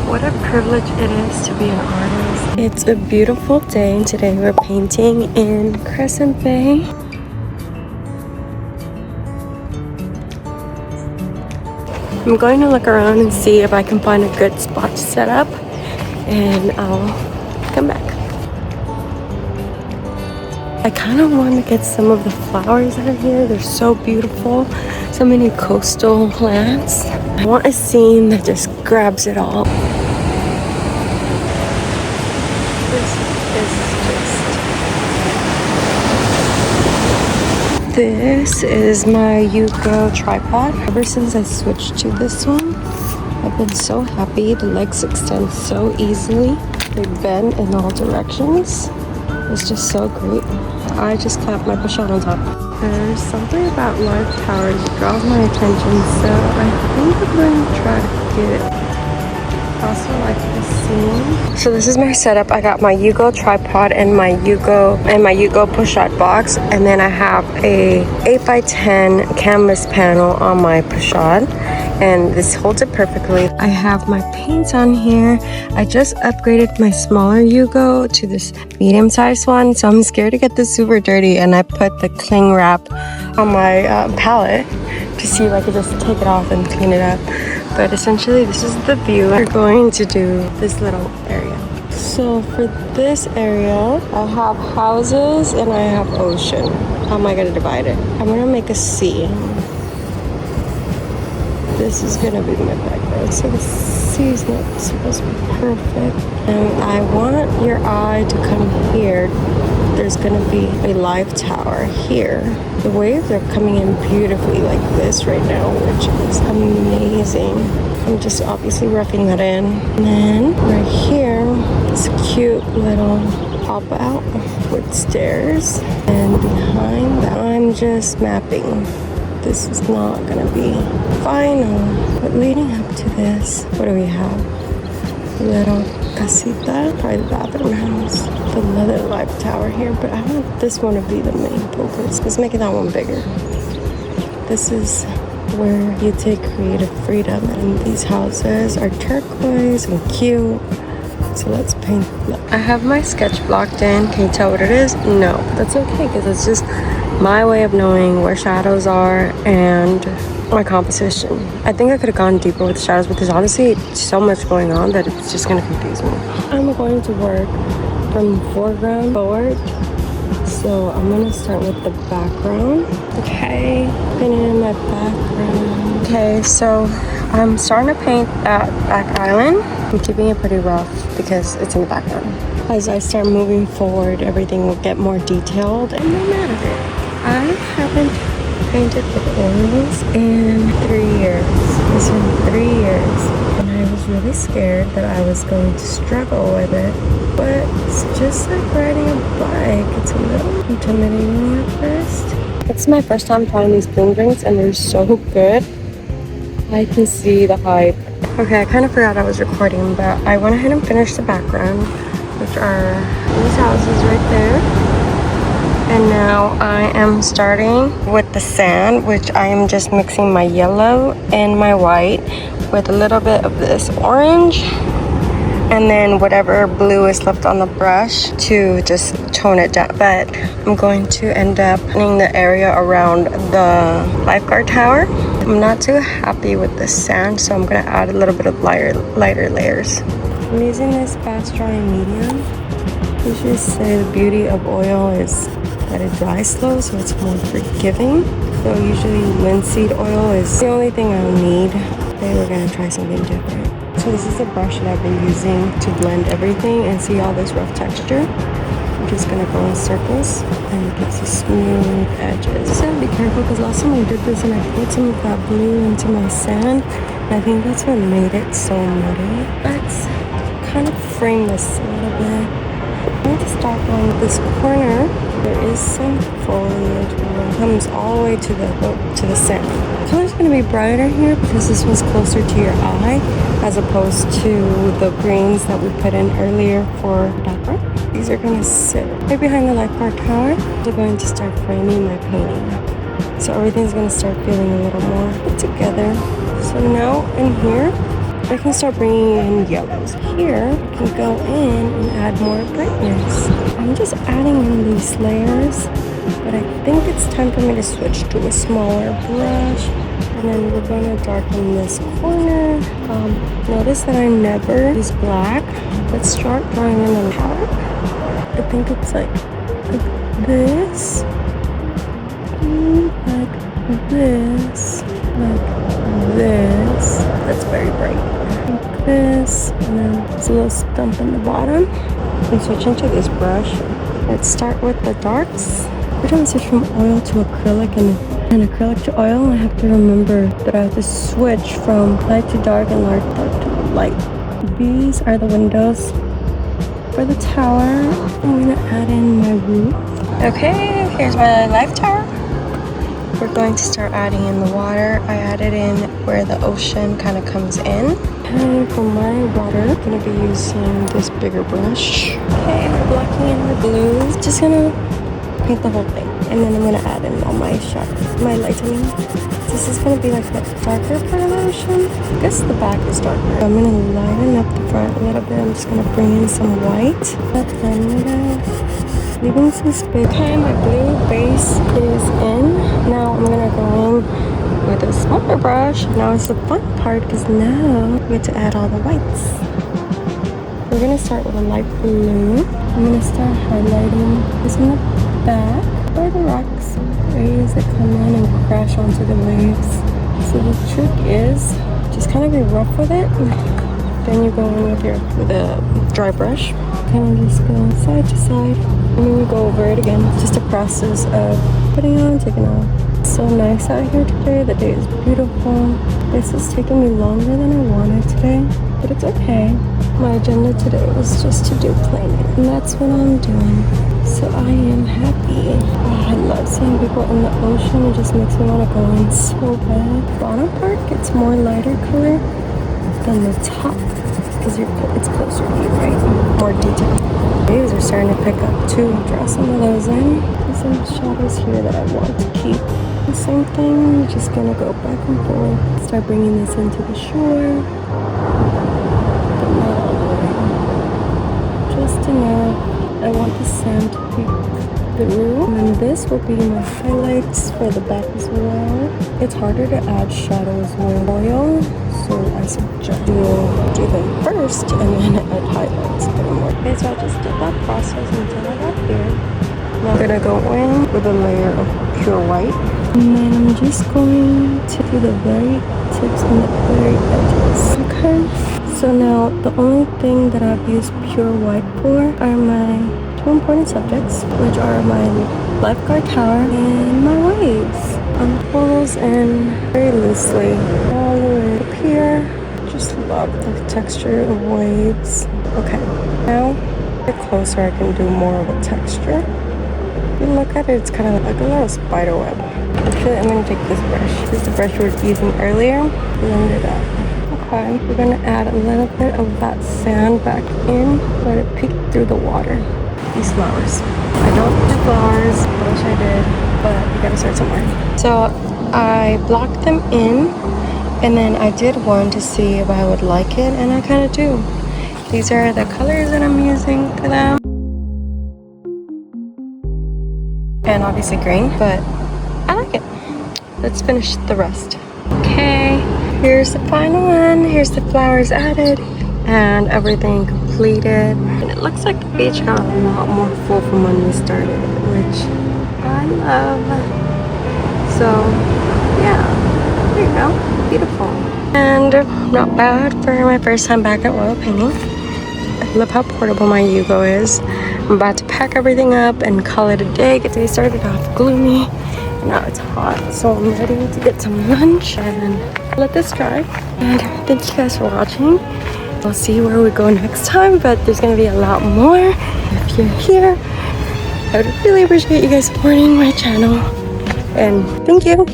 What a privilege it is to be an artist. It's a beautiful day. Today we're painting in Crescent Bay. I'm going to look around and see if I can find a good spot to set up, and I'll come back. I kind of want to get some of the flowers that are here. They're so beautiful. So many coastal plants. I want a scene that just grabs it all. This is my u.go tripod. Ever since I switched to this one, I've been so happy. The legs extend so easily. They bend in all directions. It's just so great. I just clapped my pochade on top. There's something about live towers that draws my attention, so I think I'm going to try to get it. I also like this scene. So this is my setup. I got my u.go tripod and my u.go pochade box, and then I have a 8x10 canvas panel on my pochade, and this holds it perfectly. I have my paints on here. I just upgraded my smaller u.go to this medium-sized one, so I'm scared to get this super dirty, and I put the cling wrap on my palette to see if I could just take it off and clean it up. But essentially this is the view. We're going to do this little area. So for this area, I have houses and I have ocean. How am I going to divide it? I'm going to make a sea. This is going to be my background. So the sea is not supposed to be perfect. And I want your eye to come here. There's going to be a live tower here. The waves are coming in beautifully like this right now, which is amazing. I'm just obviously roughing that in. And then right here, this cute little pop out with stairs. And behind that, I'm just mapping. This is not going to be final. But leading up to this, what do we have? Little casita, probably the bathroom house. The leather live tower here, but I want this one to be the main focus. Let's make that one bigger. This is where you take creative freedom, and these houses are turquoise and cute. So let's paint. I have my sketch blocked in. Can you tell what it is? No, but that's okay because it's just my way of knowing where shadows are and my composition. I think I could have gone deeper with the shadows, but there's honestly so much going on that it's just going to confuse me. I'm going to work from foreground forward. So I'm going to start with the background. Okay, painting in my background. Okay, so I'm starting to paint that back island. I'm keeping it pretty rough because it's in the background. As I start moving forward, everything will get more detailed, and no matter it. I haven't painted with oils in 3 years. It's been 3 years, and I was really scared that I was going to struggle with it. But it's just like riding a bike. It's a little intimidating at first. It's my first time trying these Plein drinks, and they're so good. I can see the hype. Okay, I kind of forgot I was recording, but I went ahead and finished the background, which are these houses right there. And now I am starting with the sand, which I am just mixing my yellow and my white with a little bit of this orange, and then whatever blue is left on the brush to just tone it down. But I'm going to end up painting the area around the lifeguard tower. I'm not too happy with the sand, so I'm going to add a little bit of lighter layers. I'm using this fast drying medium. You should say the beauty of oil is that it dries slow, so it's more forgiving. So usually linseed oil is the only thing I'll need. Today we're gonna try something different. So this is the brush that I've been using to blend everything and see all this rough texture. I'm just gonna go in circles and get some smooth edges. So be careful because last time I did this and I put some of that blue into my sand, and I think that's what made it so muddy. Let's kind of frame this a little bit. I'm going to start going with this corner. There is some foliage that comes all the way to the center. The color's going to be brighter here because this one's closer to your eye as opposed to the greens that we put in earlier for background. These are going to sit right behind the lifeguard tower. I'm going to start framing my painting. So everything's going to start feeling a little more put together. So now in here, I can start bringing in yellows. Here, I can go in and add more brightness. I'm just adding in these layers, but I think it's time for me to switch to a smaller brush. And then we're going to darken this corner. Notice that I never use black. Let's start drawing in the palette. I think it's like this, like this, like this. That's very bright. Like this, and then there's a little stump in the bottom. And switch into this brush. Let's start with the darks. Every time I switch from oil to acrylic and acrylic to oil, I have to remember that I have to switch from light to dark and dark to light. These are the windows for the tower. I'm gonna add in my roof. Okay, here's my life tower. We're going to start adding in the water. I added in where the ocean kind of comes in. And for my water, I'm gonna be using this bigger brush. Okay, we're blocking in the blues. Just gonna paint the whole thing. And then I'm gonna add in all my shadows, my lightening. This is gonna be like the darker part of the ocean. I guess the back is darker. I'm gonna lighten up the front a little bit. I'm just gonna bring in some white. But then leaving some space. Okay, my blue base is in. Now I'm gonna go in with a smaller brush. Now it's the fun part because now we get to add all the whites. We're gonna start with a light blue. I'm gonna start highlighting this in the back where the rocks areas that come in and crash onto the waves. So the trick is just kind of be rough with it. Then you go in with a dry brush. Kind of just go side to side, and then you go over it again. It's just a process of putting on, taking off. It's so nice out here today. The day is beautiful. This is taking me longer than I wanted today, but it's okay. My agenda today was just to do Plein, and that's what I'm doing. So I am happy. Oh, I love seeing people in the ocean. It just makes me want to go in so bad. The bottom part gets more lighter color than the top because it's closer to you, right? More detail. Waves are starting to pick up too. Draw some of those in. There's some shadows here that I want to keep. The same thing. You're just gonna go back and forth. Start bringing this into the shore. But not all the way. Just enough. I want the sand to peek through. And then this will be my highlights for the back as well. It's harder to add shadows with oil, so I suggest you do them first and then add highlights a bit more. Okay, so I just did that process until I got here. Now I'm gonna go in with a layer of pure white. And then I'm just going to do the very tips and the very edges. Okay. So now the only thing that I've used pure white for are my two important subjects, which are my lifeguard tower and my waves. Pulls in very loosely all the way up here. Just love the texture of waves. Okay, now get closer, I can do more of a texture. If you look at it, it's kind of like a little spider web. Actually, I'm going to take this brush. This is the brush we were using earlier. Blend it up. Okay, we're going to add a little bit of that sand back in. Let it peek through the water. These flowers. I don't do flowers. I wish I did, but you gotta start somewhere. So I blocked them in, and then I did one to see if I would like it, and I kind of do. These are the colors that I'm using for them. And obviously green, but I like it. Let's finish the rest. Okay, here's the final one. Here's the flowers added and everything completed. And it looks like the beach got a lot more full from when we started, which I love. So yeah, there you go, beautiful. And not bad for my first time back at oil painting. I love how portable my u.go is. I'm about to pack everything up and call it a day. Today started off gloomy, and now it's hot, so I'm ready to get some lunch and let this dry. And thank you guys for watching. We'll see where we go next time, but there's gonna be a lot more. If you're here, I would really appreciate you guys supporting my channel, and thank you.